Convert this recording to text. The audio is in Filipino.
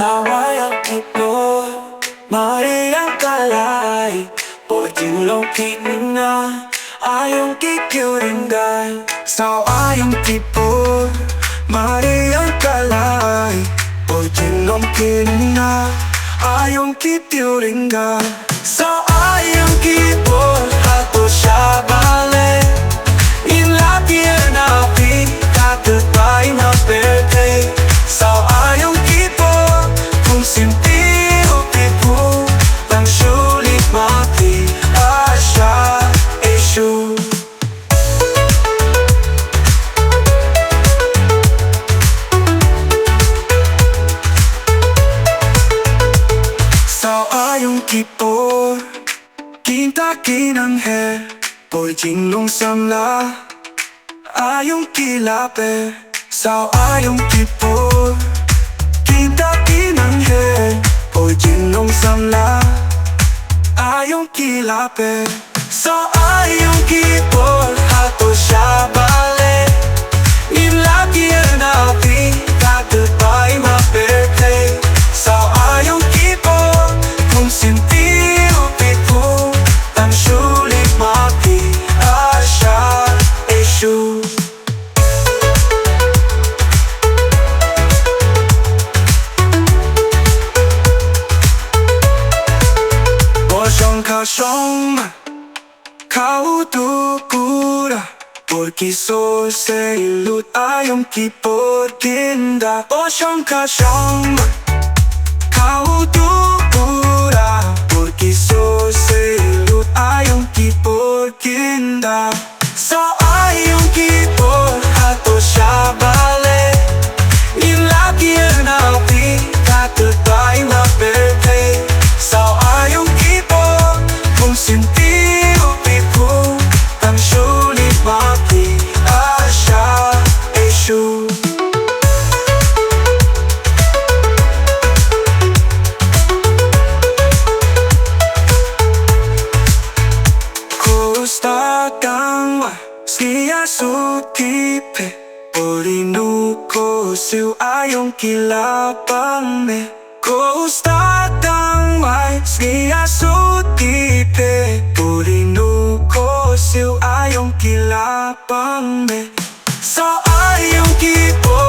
Sa Aiom Ki Por Mariang kalay Pwedeng longkin na Aiom Ki Por Sa Aiom Ki Por Mariang kalay Pwedeng longkin na Aiom Ki Por Sa Aiom Ki Por Hato siya bale Inlapir na Katatay na birthday Sa Aiom Ki Por Kung simpi o pipo Lang sulit mati Asya esyu Sa Aiom Ki Por Kinta kinanghe Boy jinglong samla Aiom Ki Lape Sa Aiom Ki Por Kinta kinanghe Boy jinglong samla Aiom Ki Lape Sa Aiom Ki Por Hato siya bale Inlapir na Katatay ma birthday Sa Aiom Ki Por Kung simpi o pipo Ang sulit mati Asya esyu Shong kau tukura Porque soy selut Aiom Ki Por kinda Shong kau tukura Porque soy selut Aiom Ki Por kinda Sa Aiom Ki Por Hato siya bale Inlapir na Katatay na birthday Sa Aiom Ki Por Kung simpi o pipo Ang sulit mati Asya esyu Kustagang Siya sutipe Orinuko siu Aiom Ki Lapame Kustagang Siya sutipe Orinuko siu Aiom Ki Lapame Sa Aiom Ki Por